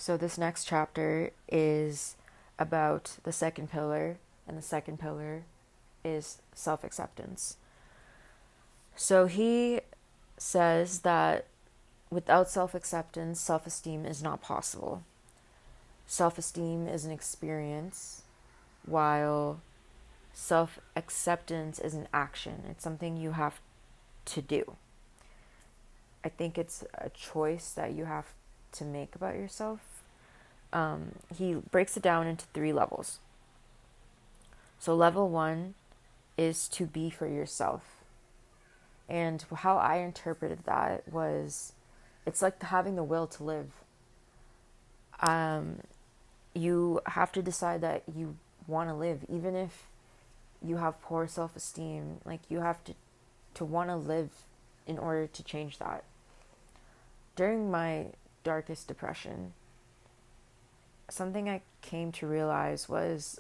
So this next chapter is about the second pillar, and the second pillar is self-acceptance. So he says that without self-acceptance, self-esteem is not possible. Self-esteem is an experience, while self-acceptance is an action. It's something you have to do. I think it's a choice that you have to make about yourself. He breaks it down into 3 levels. So level 1 is to be for yourself. And how I interpreted that was, it's like having the will to live. You have to decide that you want to live, even if you have poor self-esteem. Like, you have to want to live in order to change that. During my darkest depression, something I came to realize was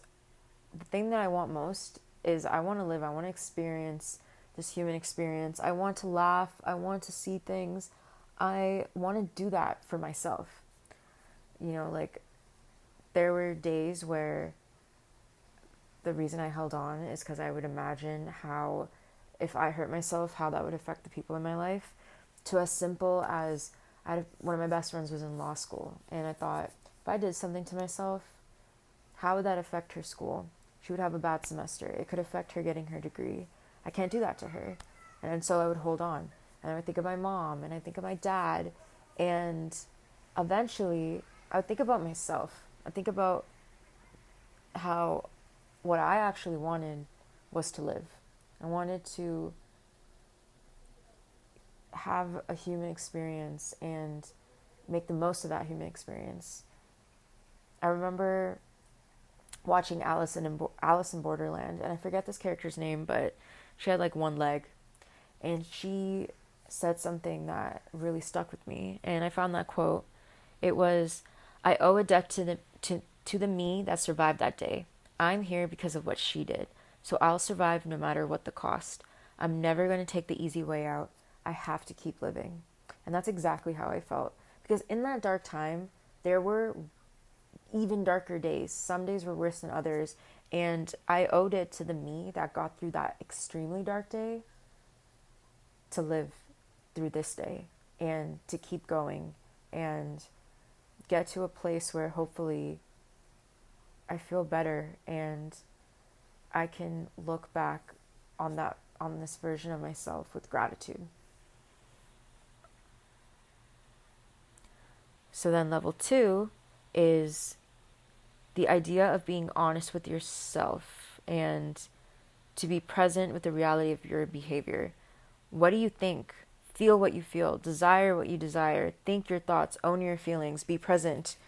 the thing that I want most is I want to live. I want to experience this human experience. I want to laugh. I want to see things. I want to do that for myself. Like, there were days where the reason I held on is because I would imagine how, if I hurt myself, how that would affect the people in my life. To as simple as, one of my best friends was in law school, and I thought, if I did something to myself, how would that affect her school? She would have a bad semester. It could affect her getting her degree. I can't do that to her. And so I would hold on. And I would think of my mom, and I think of my dad, and eventually I would think about myself. I think about how what I actually wanted was to live. I wanted to have a human experience and make the most of that human experience. I remember watching Alice in Borderland, and I forget this character's name, but she had like one leg, and she said something that really stuck with me, and I found that quote. It was, "I owe a debt to the me that survived that day. I'm here because of what she did, so I'll survive no matter what the cost. I'm never going to take the easy way out. I have to keep living." And that's exactly how I felt, because in that dark time, there were even darker days. Some days were worse than others, and I owed it to the me that got through that extremely dark day to live through this day and to keep going and get to a place where hopefully I feel better and I can look back on this version of myself with gratitude. So then level 2 is the idea of being honest with yourself and to be present with the reality of your behavior. What do you think? Feel what you feel. Desire what you desire. Think your thoughts. Own your feelings. Be present.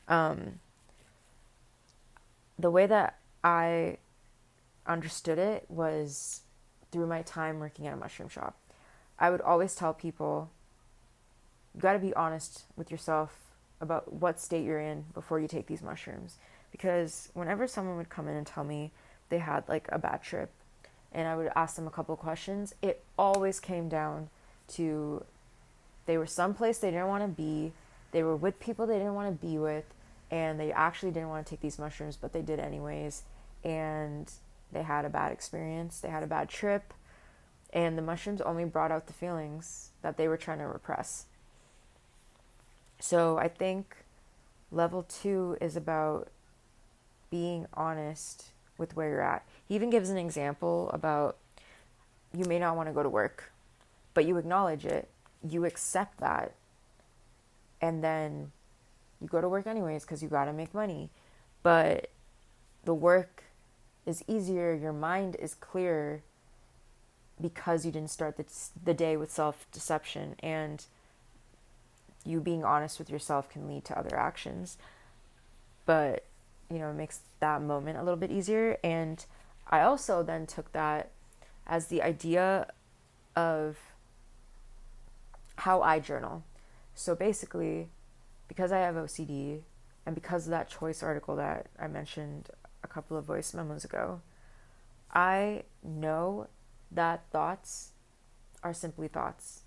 The way that I understood it was through my time working at a mushroom shop. I would always tell people, you got to be honest with yourself about what state you're in before you take these mushrooms. Because whenever someone would come in and tell me they had like a bad trip, and I would ask them a couple of questions, it always came down to they were someplace they didn't want to be, they were with people they didn't want to be with, and they actually didn't want to take these mushrooms, but they did anyways, and they had a bad experience, they had a bad trip, and the mushrooms only brought out the feelings that they were trying to repress. So I think level 2 is about being honest with where you're at. He even gives an example about, you may not want to go to work, but you acknowledge it, you accept that, and then you go to work anyways because you got to make money. But the work is easier, your mind is clearer because you didn't start the day with self-deception, and you being honest with yourself can lead to other actions. But it makes that moment a little bit easier. And I also then took that as the idea of how I journal. So basically, because I have OCD, and because of that choice article that I mentioned a couple of voice memos ago, I know that thoughts are simply thoughts.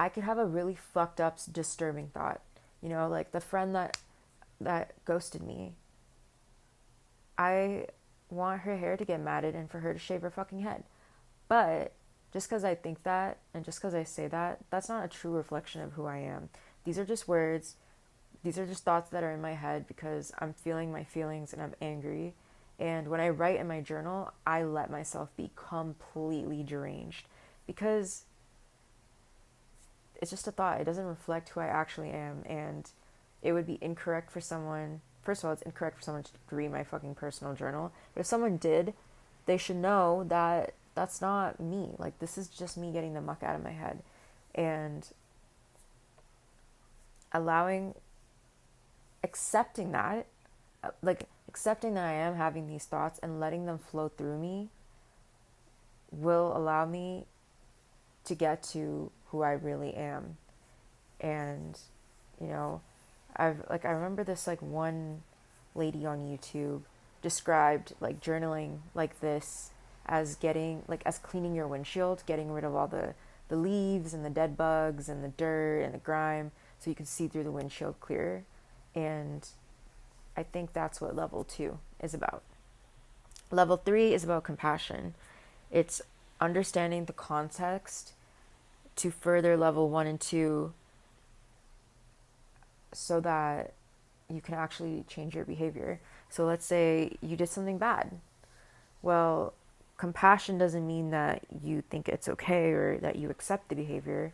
I could have a really fucked up, disturbing thought. Like the friend that that ghosted me, I want her hair to get matted and for her to shave her fucking head. But just because I think that and just because I say that, that's not a true reflection of who I am. These are just words. These are just thoughts that are in my head because I'm feeling my feelings and I'm angry. And when I write in my journal, I let myself be completely deranged because it's just a thought. It doesn't reflect who I actually am. And it would be incorrect for someone. First of all, it's incorrect for someone to read my fucking personal journal. But if someone did, they should know that that's not me. Like, this is just me getting the muck out of my head. And allowing, accepting that, accepting that I am having these thoughts and letting them flow through me will allow me to get to who I really am. And, you know, I remember this like one lady on YouTube described like journaling like this as as cleaning your windshield, getting rid of all the leaves and the dead bugs and the dirt and the grime so you can see through the windshield clearer. And I think that's what level 2 is about. Level 3 is about compassion. It's understanding the context to further level 1 and 2 so that you can actually change your behavior. So let's say you did something bad. Well, compassion doesn't mean that you think it's okay or that you accept the behavior.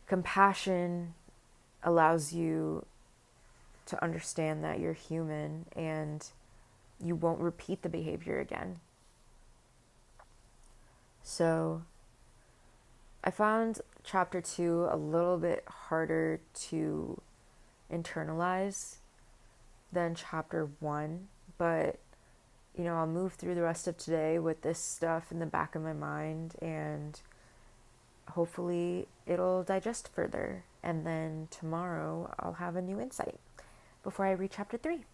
Compassion allows you to understand that you're human and you won't repeat the behavior again. So I found chapter 2 a little bit harder to internalize than chapter 1, but I'll move through the rest of today with this stuff in the back of my mind, and hopefully it'll digest further, and then tomorrow I'll have a new insight before I read chapter 3.